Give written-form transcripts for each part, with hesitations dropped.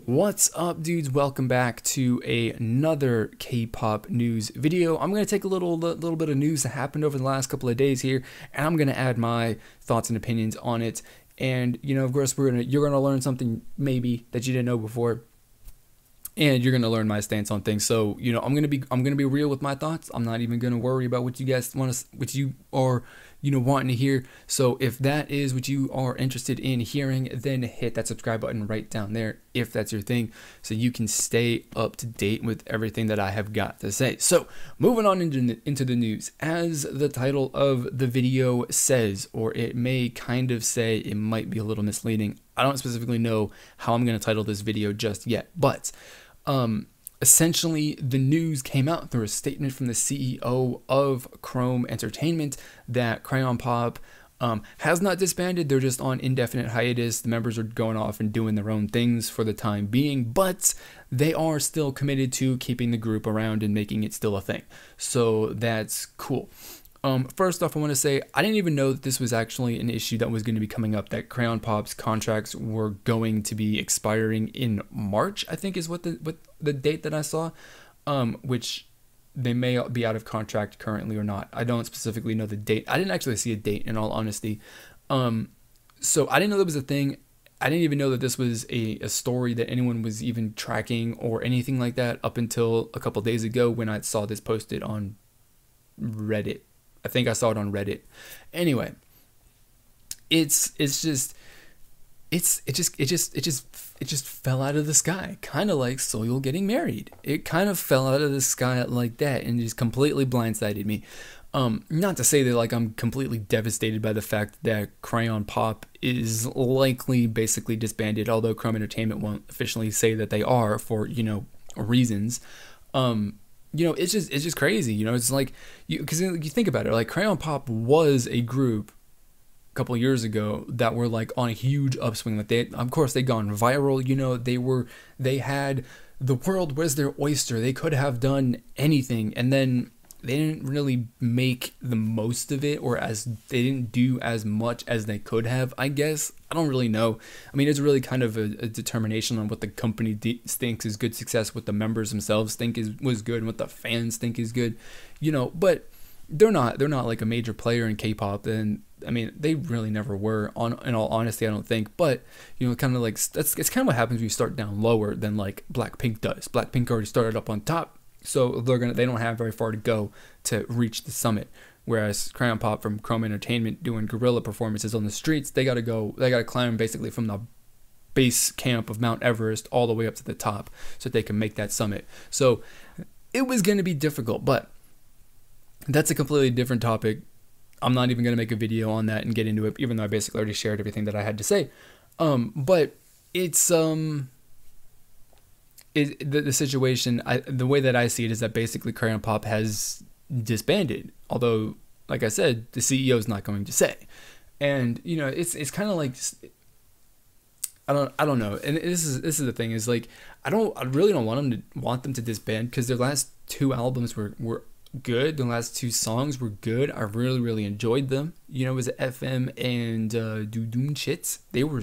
What's up, dudes? Welcome back to another K-pop news video. I'm going to take a little bit of news that happened over the last couple of days here, and I'm going to add my thoughts and opinions on it. And, of course, you're going to learn something maybe that you didn't know before, and you're going to learn my stance on things. So, I'm going to be real with my thoughts. I'm not even going to worry about what you guys what you are wanting to hear. So if that is what you are interested in hearing, then hit that subscribe button right down there if that's your thing, so you can stay up to date with everything that I have got to say. So moving on into the news, as the title of the video says, or it may kind of say, it might be a little misleading. I don't specifically know how I'm going to title this video just yet, but essentially, the news came out through a statement from the CEO of Chrome Entertainment that Crayon Pop has not disbanded. They're just on indefinite hiatus. The members are going off and doing their own things for the time being, but they are still committed to keeping the group around and making it still a thing. So that's cool. First off, I want to say I didn't even know that this was actually an issue that was going to be coming up, that Crayon Pop's contracts were going to be expiring in March, I think is what the date that I saw, which they may be out of contract currently or not. I don't specifically know the date. I didn't actually see a date, in all honesty. So I didn't know that was a thing. I didn't even know that this was a story that anyone was even tracking or anything like that up until a couple days ago when I saw this posted on Reddit. I think I saw it on Reddit. Anyway, it just fell out of the sky, kind of like Soil getting married. It kind of fell out of the sky like that and just completely blindsided me. Not to say that like I'm completely devastated by the fact that Crayon Pop is likely basically disbanded, although Chrome Entertainment won't officially say that they are for reasons. It's just crazy. It's like, because you think about it, like Crayon Pop was a group a couple of years ago that were like on a huge upswing. Like of course, they gone viral. They had, the world was their oyster. They could have done anything, and then they didn't really make the most of it, or they didn't do as much as they could have, I guess. I don't really know. I mean, it's really kind of a determination on what the company thinks is good success, what the members themselves think was good, and what the fans think is good, but they're not like a major player in K-pop, and I mean, they really never were, in all honesty, I don't think. But kind of like it's kind of what happens when you start down lower than like Blackpink does. Blackpink already started up on top, so they don't have very far to go to reach the summit. Whereas Crayon Pop from Chrome Entertainment doing guerrilla performances on the streets, they gotta climb basically from the base camp of Mount Everest all the way up to the top so that they can make that summit. So it was gonna be difficult, but that's a completely different topic. I'm not even gonna make a video on that and get into it, even though I basically already shared everything that I had to say. But it's the situation, the way that I see it is that basically Crayon Pop has disbanded, although like I said, the CEO is not going to say. And it's kind of like, I don't know. And this is the thing, is like I really don't want them to disband, because their last two albums were good. The last two songs were good. I really enjoyed them. It was FM and Doodoo Chits. They were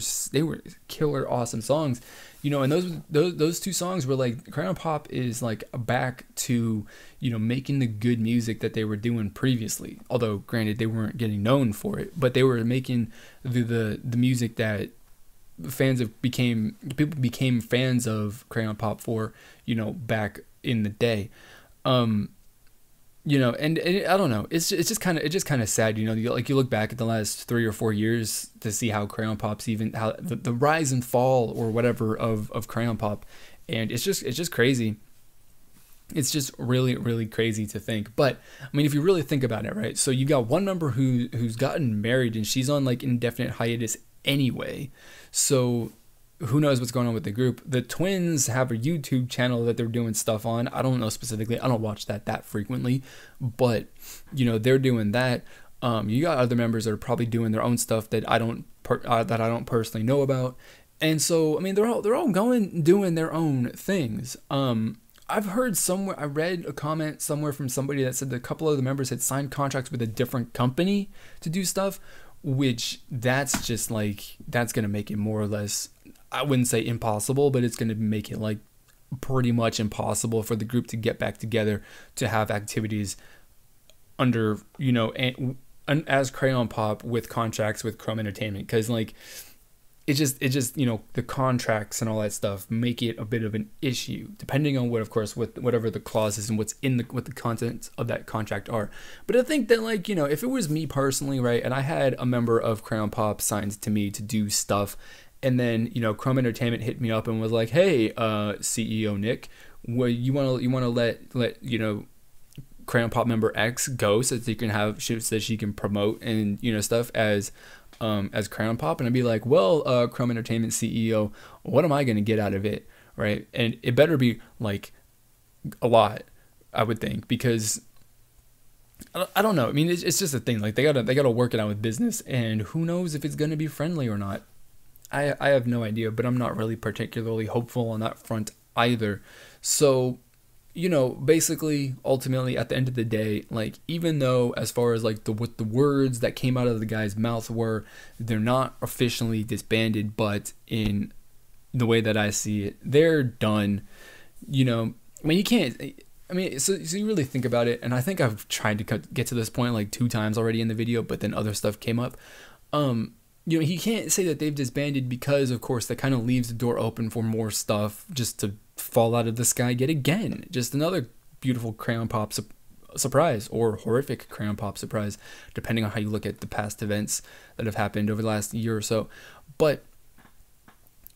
killer awesome songs. And those two songs were like, Crayon Pop is like back to making the good music that they were doing previously. Although granted, they weren't getting known for it, but they were making the music that people became fans of Crayon Pop for, back in the day. And I don't know. It's just kind of sad. You look back at the last 3 or 4 years to see how Crayon Pop's how the rise and fall or whatever of Crayon Pop, and it's just crazy. It's just really crazy to think. But I mean, if you really think about it, right? So you got one member who's gotten married, and she's on like indefinite hiatus anyway. So who knows what's going on with the group. The twins have a YouTube channel that they're doing stuff on. I don't know specifically. I don't watch that frequently, but they're doing that. You got other members that are probably doing their own stuff that I don't personally know about. And so I mean, they're all doing their own things. I've heard somewhere, I read a comment somewhere from somebody that said that a couple of the members had signed contracts with a different company to do stuff, which that's just like, that's going to make it more or less, I wouldn't say impossible, but it's going to make it like pretty much impossible for the group to get back together to have activities under, you know, and as Crayon Pop with contracts with Chrome Entertainment, because like it just you know, the contracts and all that stuff make it a bit of an issue, depending on what, of course, with whatever the clauses and what's in what the contents of that contract are. But I think that, like, you know, if it was me personally, right, and I had a member of Crayon Pop signed to me to do stuff, and then, you know, Chrome Entertainment hit me up and was like, hey, CEO Nick, well, you want to let you know, Crayon Pop member X go so that you can have, so that she can promote and, you know, stuff as Crayon Pop. And I'd be like, well, Chrome Entertainment CEO, what am I going to get out of it, right? And it better be like a lot, I would think, because I don't know. I mean, it's just a thing. Like they gotta work it out with business, and who knows if it's going to be friendly or not. I have no idea, but I'm not really particularly hopeful on that front either. So, you know, basically, ultimately, at the end of the day, like, even though as far as like what the words that came out of the guy's mouth were, they're not officially disbanded, but in the way that I see it, they're done. You know, I mean, you can't. I mean, so you really think about it, and I think I've tried to get to this point like 2 times already in the video, but then other stuff came up. You know, he can't say that they've disbanded because, of course, that kind of leaves the door open for more stuff just to fall out of the sky yet again. Just another beautiful Crayon Pop surprise, or horrific Crayon Pop surprise, depending on how you look at the past events that have happened over the last year or so. But,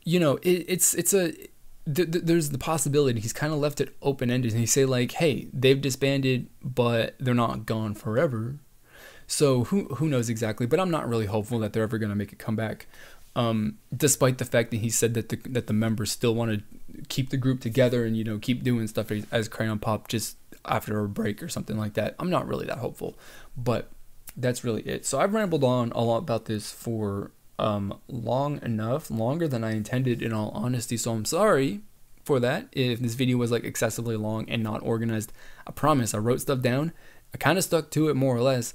you know, there's the possibility he's kind of left it open-ended, and he say like, hey, they've disbanded, but they're not gone forever. So who knows exactly, but I'm not really hopeful that they're ever going to make a comeback, despite the fact that he said that the members still want to keep the group together and, you know, keep doing stuff as Crayon Pop just after a break or something like that. I'm not really that hopeful, but that's really it. So I've rambled on a lot about this for long enough, longer than I intended, in all honesty, so I'm sorry for that if this video was like excessively long and not organized. I promise I wrote stuff down, I kind of stuck to it more or less,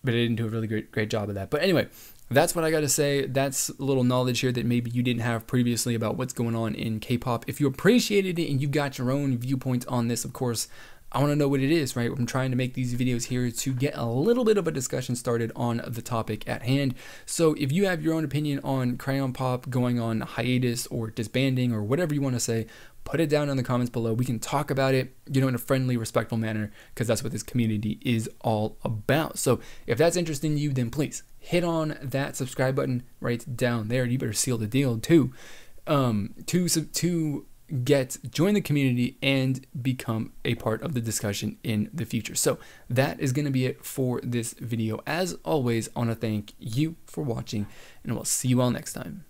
but I didn't do a really great job of that. But anyway, that's what I got to say. That's a little knowledge here that maybe you didn't have previously about what's going on in K-pop. If you appreciated it and you got your own viewpoint on this, of course, I want to know what it is, right? I'm trying to make these videos here to get a little bit of a discussion started on the topic at hand. So if you have your own opinion on Crayon Pop going on hiatus or disbanding or whatever you want to say, put it down in the comments below. We can talk about it, you know, in a friendly, respectful manner, because that's what this community is all about. So if that's interesting to you, then please hit on that subscribe button right down there. You better seal the deal too, to join the community and become a part of the discussion in the future. So that is going to be it for this video. As always, I want to thank you for watching, and we'll see you all next time.